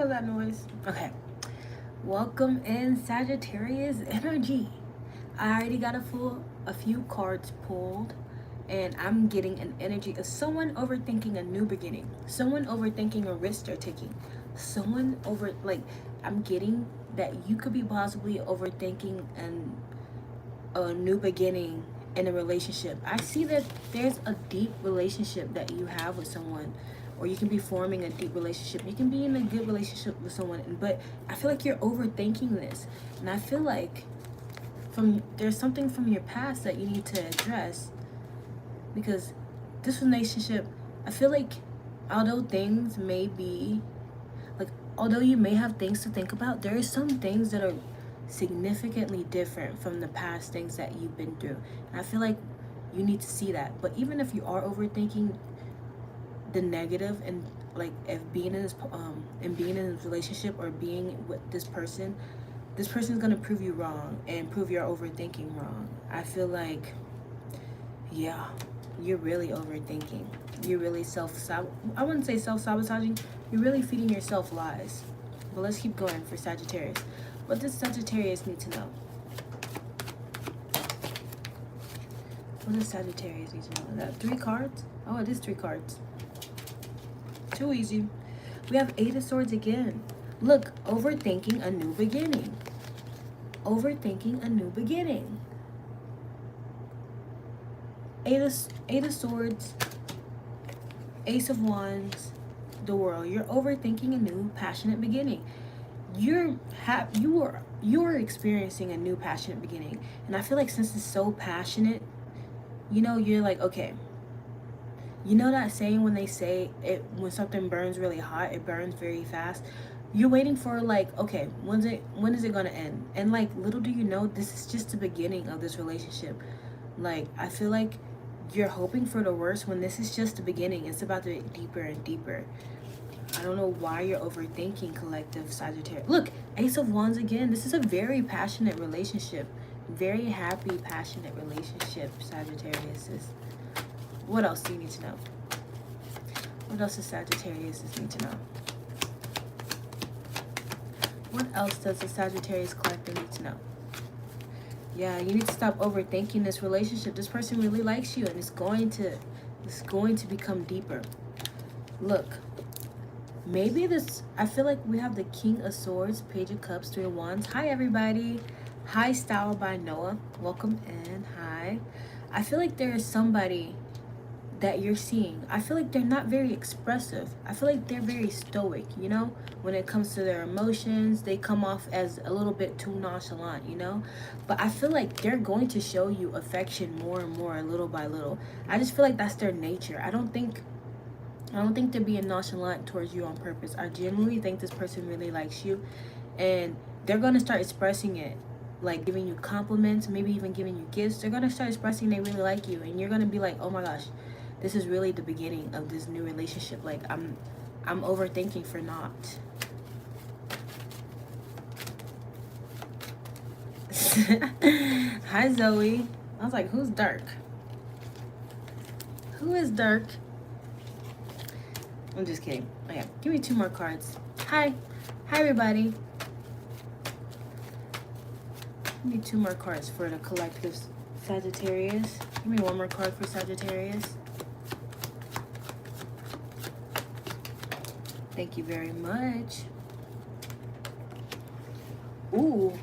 was that noise? Okay. Welcome in Sagittarius energy. I already got a few cards pulled, and I'm getting an energy of someone overthinking a new beginning, someone overthinking a risk they're taking, someone over like I'm getting that you could be possibly overthinking a new beginning in a relationship. I see that there's a deep relationship that you have with someone, or you can be forming a deep relationship. You can be in a good relationship with someone, but I feel like you're overthinking this. And I feel like there's something from your past that you need to address, because this relationship, I feel like although things may be like although you may have things to think about, there is some things that are significantly different from the past things that you've been through. And I feel like you need to see that. But even if you are overthinking the negative, and like if being in this relationship or being with this person's gonna prove you wrong and prove your overthinking wrong. I feel like, yeah, you're really overthinking. You're really I wouldn't say self-sabotaging. You're really feeding yourself lies. But let's keep going for Sagittarius. What does Sagittarius need to know? What does Sagittarius need to know? Is that 3 cards? Oh, it is 3 cards. Too easy. We have 8 of Swords again. Look, overthinking a new beginning. Overthinking a new beginning. 8 of Swords, Ace of Wands, the World. You're overthinking a new passionate beginning. You're experiencing a new passionate beginning, and I feel like since it's so passionate, you're like, okay, you know that saying when they say it, when something burns really hot, it burns very fast. You're waiting for like, okay, when is it gonna end? And like, little do you know, this is just the beginning of this relationship. Like, I feel like you're hoping for the worst when this is just the beginning. It's about to get deeper and deeper. I don't know why you're overthinking, collective Sagittarius. Look, Ace of Wands again. This is a very passionate relationship. Very happy, passionate relationship, Sagittarius. What else do you need to know? What else does Sagittarius need to know? What else does the Sagittarius collective need to know? Yeah, you need to stop overthinking this relationship. This person really likes you, and it's going to become deeper. Look, maybe I feel like we have the King of Swords, Page of Cups, 3 of Wands. Hi, everybody. Hi, Style by Noah. Welcome in. Hi. I feel like there is somebody that you're seeing. I feel like they're not very expressive. I feel like they're very stoic, when it comes to their emotions. They come off as a little bit too nonchalant, but I feel like they're going to show you affection more and more, little by little. I just feel like that's their nature. I don't think they're being nonchalant towards you on purpose. I genuinely think this person really likes you, and they're going to start expressing it, like giving you compliments, maybe even giving you gifts. They're going to start expressing they really like you, and you're going to be like, oh my gosh, this is really the beginning of this new relationship. Like, I'm overthinking for naught. Hi, Zoe. I was like, who's Dark? Who is Dark? I'm just kidding. Okay, give me 2 more cards. Hi, everybody. Give me 2 more cards for the collective Sagittarius. Give me 1 more card for Sagittarius. Thank you very much. Ooh,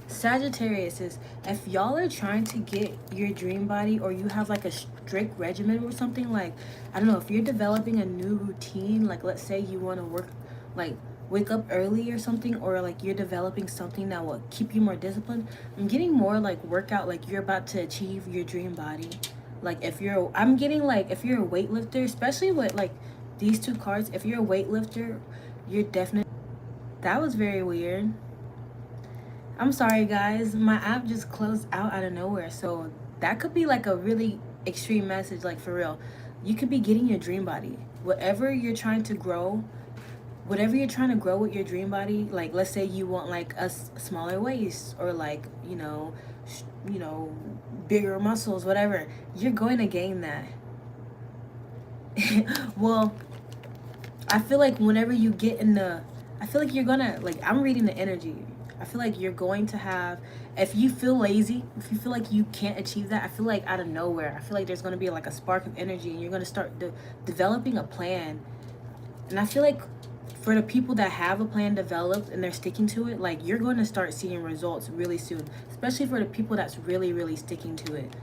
Sagittarius is, if y'all are trying to get your dream body, or you have like a strict regimen or something, like, I don't know, if you're developing a new routine, like let's say you want to wake up early or something, or like you're developing something that will keep you more disciplined. I'm getting more like workout, like you're about to achieve your dream body. Like I'm getting like, if you're a weightlifter, especially with like these 2 cards, if you're a weightlifter, you're definitely, that was very weird. I'm sorry, guys. My app just closed out of nowhere. So that could be like a really extreme message, like for real. You could be getting your dream body. Whatever you're trying to grow with your dream body, like let's say you want like a smaller waist, or like, bigger muscles, whatever, you're going to gain that. Well, I feel like whenever you get in the I feel like you're gonna, like, I'm reading the energy. I feel like you're going to have, if you feel lazy, if you feel like you can't achieve that, I feel like out of nowhere, I feel like there's going to be like a spark of energy and you're going to start developing a plan. And I feel like for the people that have a plan developed and they're sticking to it, like, you're going to start seeing results really soon, especially for the people that's really, really sticking to it.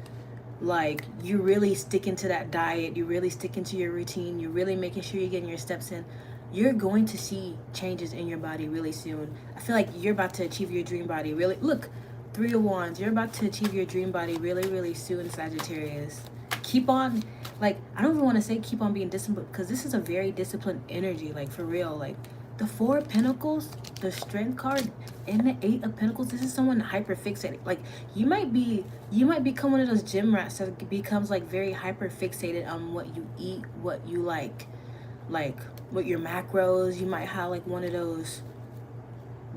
Like, you're really sticking to that diet, you're really sticking to your routine, you're really making sure you're getting your steps in. You're going to see changes in your body really soon. I feel like you're about to achieve your dream body really. Look, 3 of Wands. You're about to achieve your dream body really, really soon, Sagittarius. Keep on, like, I don't even want to say keep on being disciplined, because this is a very disciplined energy, like, for real. Like, the 4 of Pentacles, the Strength card, and the 8 of Pentacles, this is someone hyper fixated. Like, you might become one of those gym rats that becomes, like, very hyper fixated on what you eat, what you like with your macros. You might have like one of those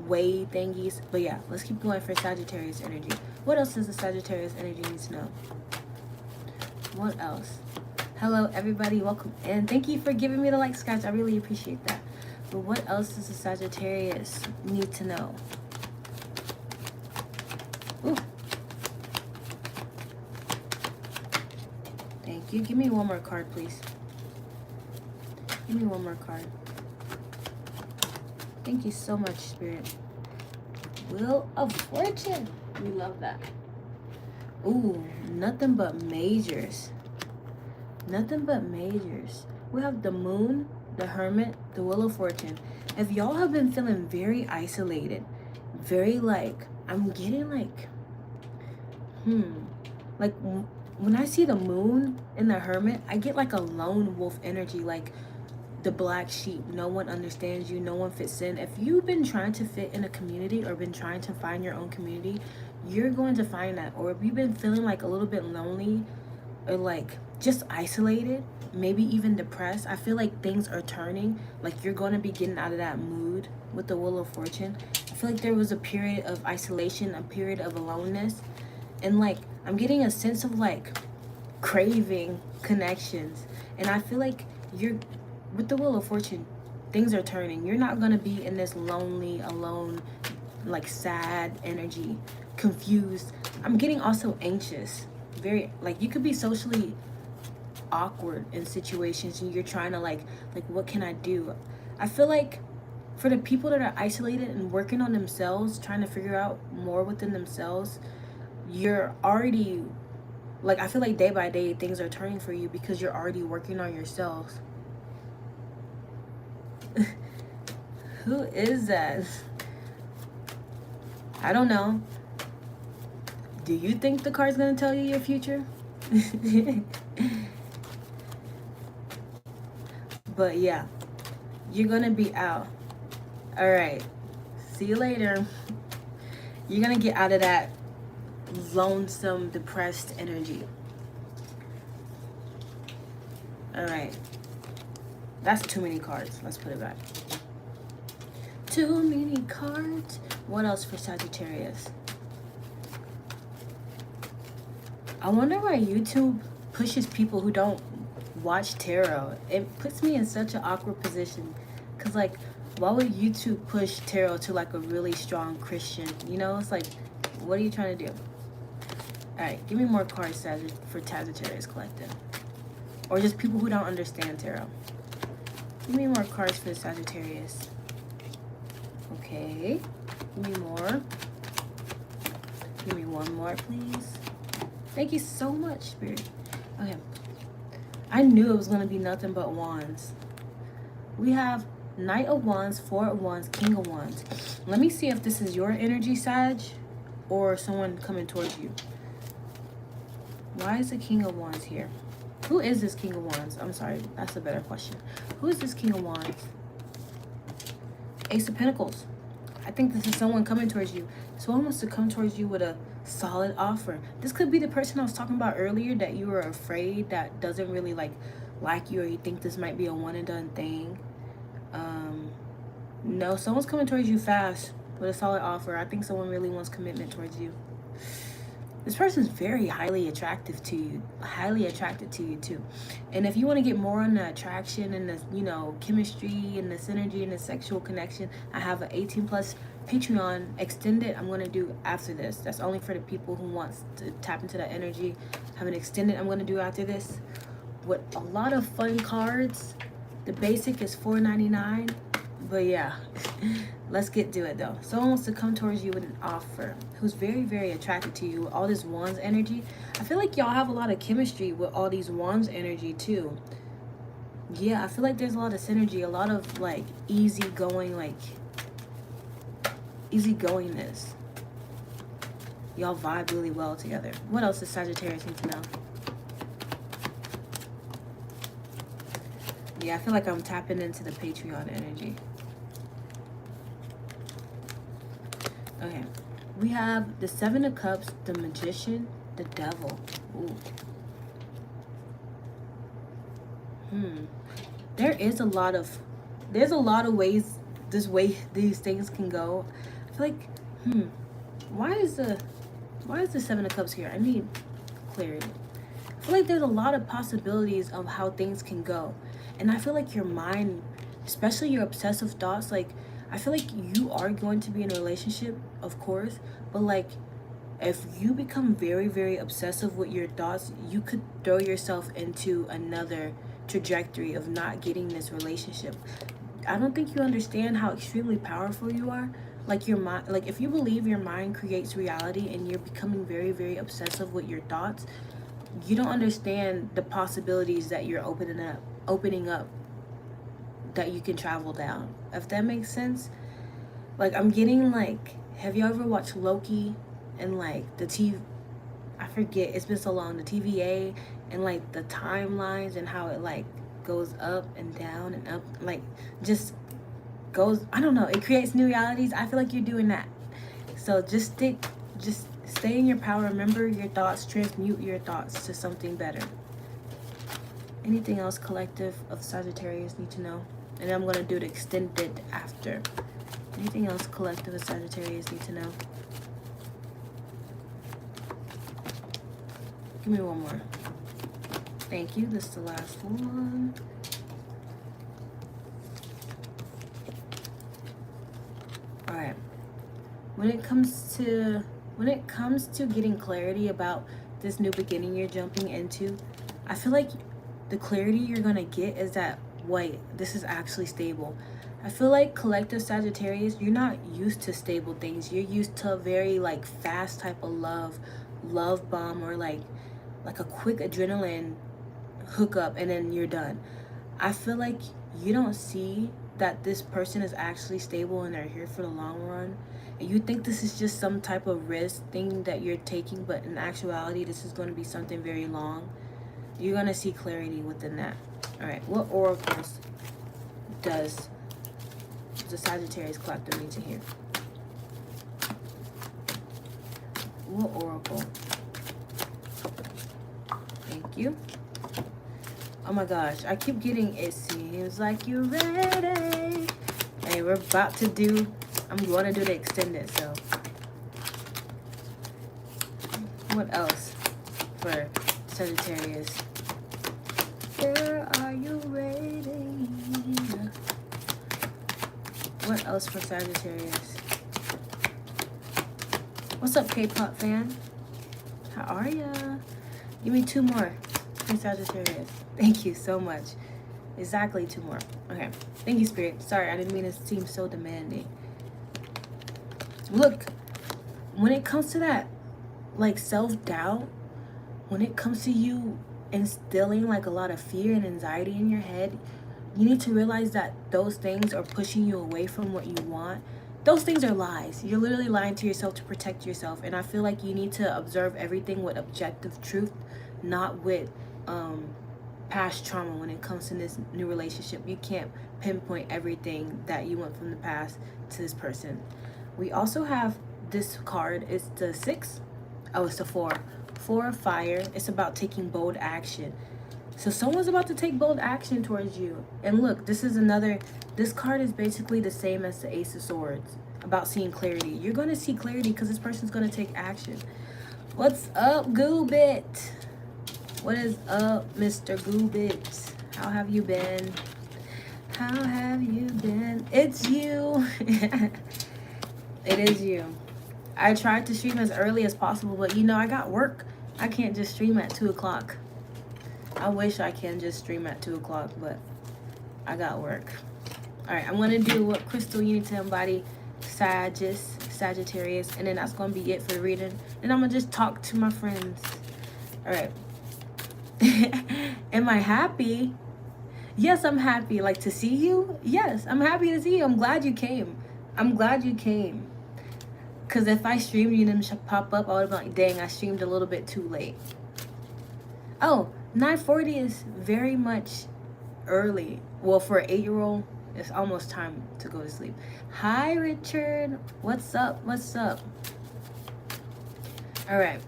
weigh thingies. But yeah, let's keep going for Sagittarius energy. What else does the Sagittarius energy need to know? What else? Hello everybody, welcome in. Thank you for giving me the likes, guys. I really appreciate that. But what else does the Sagittarius need to know? Ooh. Thank you. Give me one more card, please. Give me one more card. Thank you so much, Spirit. Wheel of Fortune. We love that. Ooh, nothing but majors. Nothing but majors. We have the Moon, the Hermit, the Wheel of Fortune. If y'all have been feeling very isolated, very like, I'm getting like, like when I see the Moon and the Hermit, I get like a lone wolf energy, like the black sheep. No one understands you, no one fits in. If you've been trying to fit in a community or been trying to find your own community, you're going to find that. Or if you've been feeling like a little bit lonely or like just isolated, maybe even depressed, I feel like things are turning. Like, you're going to be getting out of that mood with the Wheel of Fortune. I feel like there was a period of isolation, a period of aloneness, and like I'm getting a sense of like craving connections. And I feel like you're, with the Wheel of Fortune, things are turning. You're not going to be in this lonely, alone, like sad energy, confused. I'm getting also anxious. Very, like, you could be socially awkward in situations and you're trying to like what can I do? I feel like for the people that are isolated and working on themselves, trying to figure out more within themselves, you're already, like, I feel like day by day things are turning for you because you're already working on yourselves. Who is that? I don't know. Do you think the card's gonna tell you your future? But yeah, you're gonna be out. All right, see you later. You're gonna get out of that lonesome, depressed energy. All right, that's too many cards. Let's put it back. Too many cards. What else for Sagittarius? I wonder why YouTube pushes people who don't watch tarot. It puts me in such an awkward position, because like, why would YouTube push tarot to like a really strong Christian? You know, it's like, what are you trying to do? All right, give me more cards for Sagittarius Collective, or just people who don't understand tarot. Give me more cards for Sagittarius. Okay, give me more. Give me one more, please. Thank you so much, Spirit. Okay. I knew it was going to be nothing but wands. We have Knight of Wands, 4 of Wands, King of Wands. Let me see if this is your energy, Sag, or someone coming towards you. Why is the King of Wands here? Who is this King of Wands? I'm sorry, that's a better question. Who is this King of Wands? Ace of Pentacles. I think this is someone coming towards you. Someone wants to come towards you with a solid offer. This could be the person I was talking about earlier that you were afraid that doesn't really like you, or you think this might be a one and done thing. No, someone's coming towards you fast with a solid offer. I think someone really wants commitment towards you. This person's very highly attractive to you, highly attracted to you too. And if you want to get more on the attraction and the, you know, chemistry and the synergy and the sexual connection, I have an 18 plus Patreon extended I'm going to do after this. That's only for the people who wants to tap into that energy. I have an extended I'm going to do after this with a lot of fun cards. The basic is $4.99, but yeah, let's get to it though. Someone wants to come towards you with an offer, who's very, very attracted to you with all this wands energy. I feel like y'all have a lot of chemistry with all these wands energy too. Yeah, I feel like there's a lot of synergy, a lot of like easygoing, like easygoingness. Y'all vibe really well together. What else does Sagittarius need to know? Yeah, I feel like I'm tapping into the Patreon energy. Okay. We have the Seven of Cups, the Magician, the Devil. Ooh. There's a lot of ways these things can go. I feel like, why is the Seven of Cups here? I need clarity. I feel like there's a lot of possibilities of how things can go. And I feel like your mind, especially your obsessive thoughts, like, I feel like you are going to be in a relationship, of course, but like, if you become very, very obsessive with your thoughts, you could throw yourself into another trajectory of not getting this relationship. I don't think you understand how extremely powerful you are. Like your mind, like if you believe your mind creates reality and you're becoming very, very obsessive with your thoughts, you don't understand the possibilities that you're opening up that you can travel down, if that makes sense. Like, I'm getting like, have you ever watched Loki and like the TV, I forget, it's been so long, the TVA and like the timelines and how it like goes up and down and up, like just goes, I don't know, it creates new realities. I feel like you're doing that. So just stay in your power. Remember your thoughts, transmute your thoughts to something better. Anything else collective of Sagittarius need to know? And then I'm going to do the extended after. Anything else collective of Sagittarius need to know? Give me one more. Thank you. This is the last one. All right. When it comes to getting clarity about this new beginning you're jumping into, I feel like the clarity you're going to get is that, wait, this is actually stable. I feel like collective Sagittarius, you're not used to stable things. You're used to a very like fast type of love bomb, or like a quick adrenaline hookup and then you're done. I feel like you don't see that this person is actually stable and they're here for the long run. And you think this is just some type of risk thing that you're taking, but in actuality, this is going to be something very long. You're going to see clarity within that. All right, what oracles does the Sagittarius collective need to hear? What oracle? Thank you. Oh my gosh, I keep getting, it seems like you're ready. Hey, we're about to do, I'm going to do the extended, so. What else for Sagittarius? Where are you ready? What else for Sagittarius? What's up, K-pop fan? How are ya? Give me two more for Sagittarius. Thank you so much. Exactly, two more. Okay. Thank you, Spirit. Sorry, I didn't mean to seem so demanding. Look, when it comes to that, like, self-doubt, when it comes to you instilling, like, a lot of fear and anxiety in your head, you need to realize that those things are pushing you away from what you want. Those things are lies. You're literally lying to yourself to protect yourself. And I feel like you need to observe everything with objective truth, not with past trauma. When it comes to this new relationship, you can't pinpoint everything that you went from the past to this person. We also have this card. It's the 6. Oh, it's the 4. 4 of fire. It's about taking bold action. So someone's about to take bold action towards you. And look, this is another, this card is basically the same as the Ace of Swords, about seeing clarity. You're going to see clarity because this person's going to take action. What's up, Goobit? What is up, Mr. Goobit? How have you been? How have you been? It's you. It is you. I tried to stream as early as possible, but you know, I got work. I can't just stream at 2 o'clock. I wish I can just stream at 2 o'clock, but I got work. All right, I'm going to do what crystal you need to embody, Sagittarius, and then that's going to be it for the reading. And I'm going to just talk to my friends. All right. Am I happy? Yes, I'm happy. Like, to see you? Yes, I'm happy to see you. I'm glad you came. I'm glad you came. Because if I streamed, you didn't pop up, I would have been like, dang, I streamed a little bit too late. Oh, 9:40 is very much early. Well, for an 8-year-old, it's almost time to go to sleep. Hi, Richard. What's up? What's up? All right.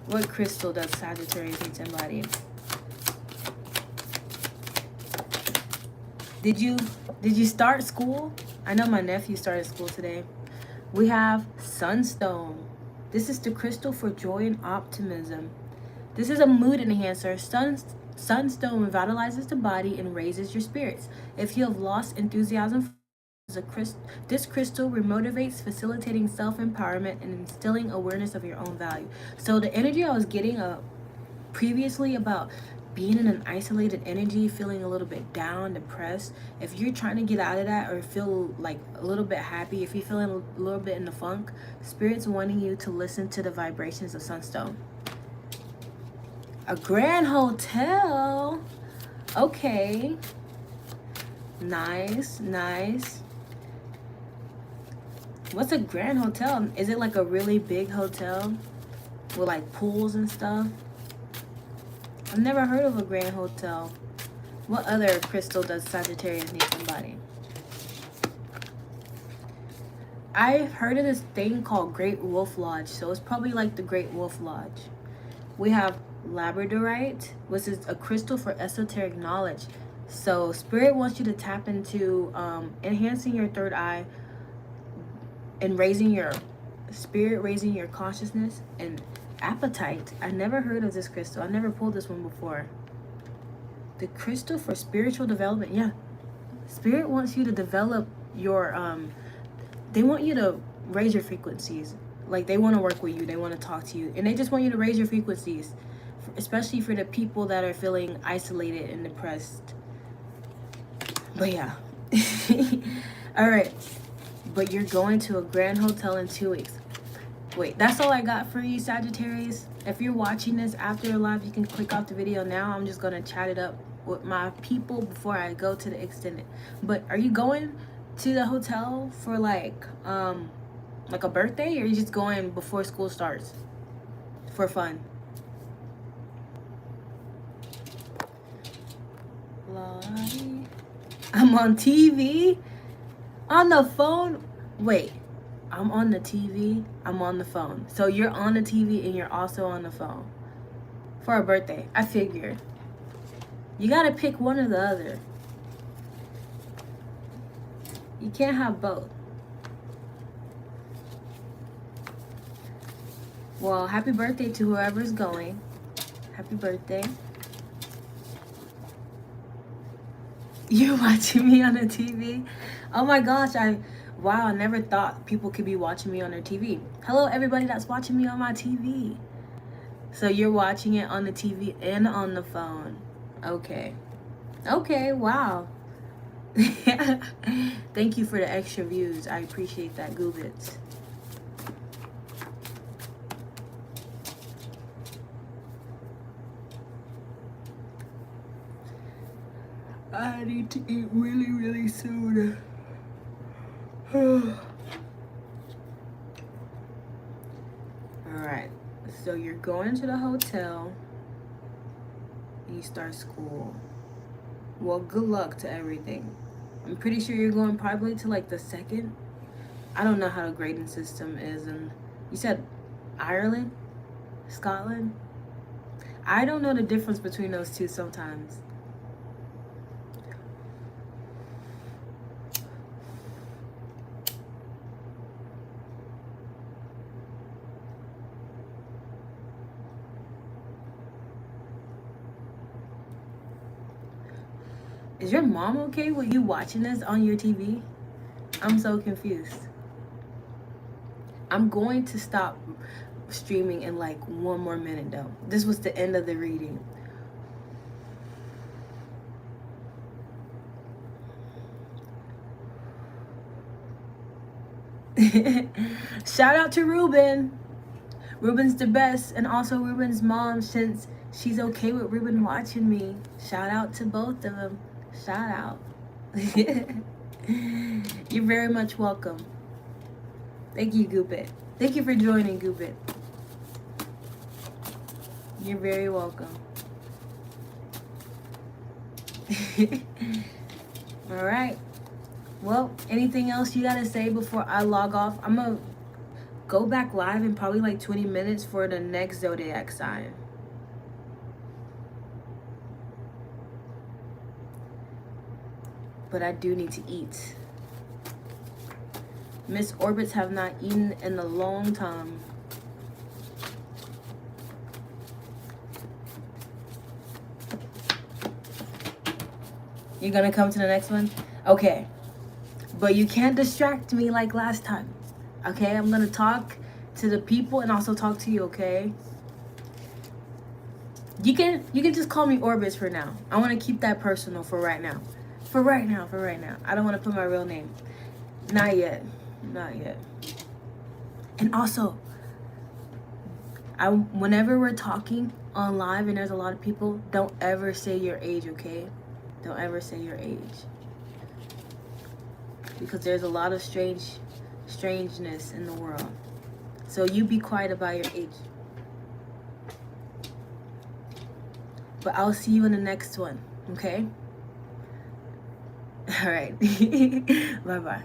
What crystal does Sagittarius need to embody? Did you start school? I know my nephew started school today. We have Sunstone. This is the crystal for joy and optimism. This is a mood enhancer. Sunstone revitalizes the body and raises your spirits. If you have lost enthusiasm, this crystal remotivates, facilitating self-empowerment and instilling awareness of your own value. So the energy I was getting previously about being in an isolated energy, feeling a little bit down, depressed, if you're trying to get out of that or feel like a little bit happy, if you're feeling a little bit in the funk, Spirit's wanting you to listen to the vibrations of Sunstone. A grand hotel. Okay. Nice, nice. What's a grand hotel? Is it like a really big hotel with like pools and stuff? I've never heard of a grand hotel. What other crystal does Sagittarius need to embody? I've heard of this thing called Great Wolf Lodge, so it's probably like the Great Wolf Lodge. We have Labradorite, which is a crystal for esoteric knowledge. So Spirit wants you to tap into enhancing your third eye and raising your spirit, raising your consciousness. And Appetite, I never heard of this crystal. I never pulled this one before. The crystal for spiritual development. Yeah, Spirit wants you to develop your they want you to raise your frequencies. Like, they want to work with you, they want to talk to you, and they just want you to raise your frequencies, especially for the people that are feeling isolated and depressed. But yeah. All right, but you're going to a grand hotel in 2 weeks. Wait, that's all I got for you, Sagittarius. If you're watching this after the live, you can click off the video now. I'm just going to chat it up with my people before I go to the extended. But are you going to the hotel for like a birthday, or are you just going before school starts for fun? I'm on TV? On the phone? Wait. I'm on the TV, I'm on the phone. So you're on the TV and you're also on the phone for a birthday. I figured. You gotta pick one or the other. You can't have both. Well, happy birthday to whoever's going. Happy birthday. You're watching me on the TV? Oh my gosh, wow, I never thought people could be watching me on their TV. Hello, everybody that's watching me on my TV. So you're watching it on the TV and on the phone. Okay. Okay, wow. Thank you for the extra views. I appreciate that, Goobits. I need to eat really, really soon. Alright, so you're going to the hotel and you start school. Well, good luck to everything. I'm pretty sure you're going probably to like the second. I don't know how the grading system is. And you said Ireland? Scotland? I don't know the difference between those two sometimes. Is your mom okay with you watching this on your TV? I'm so confused. I'm going to stop streaming in like 1 more minute though. This was the end of the reading. Shout out to Ruben. Ruben's the best, and also Ruben's mom, since she's okay with Ruben watching me. Shout out to both of them. Shout out. You're very much welcome. Thank you, Goopit. Thank you for joining, Goopit. You're very welcome. All right. Well, anything else you gotta say before I log off? I'm gonna go back live in probably like 20 minutes for the next zodiac sign. But I do need to eat. Miss Orbits have not eaten in a long time. You're gonna come to the next one? Okay. But you can't distract me like last time. Okay? I'm gonna talk to the people and also talk to you, okay? You can just call me Orbits for now. I wanna keep that personal for right now. For right now. I don't wanna put my real name. Not yet. And also, whenever we're talking on live and there's a lot of people, don't ever say your age, okay? Don't ever say your age. Because there's a lot of strangeness in the world. So you be quiet about your age. But I'll see you in the next one, okay? All right. Bye-bye.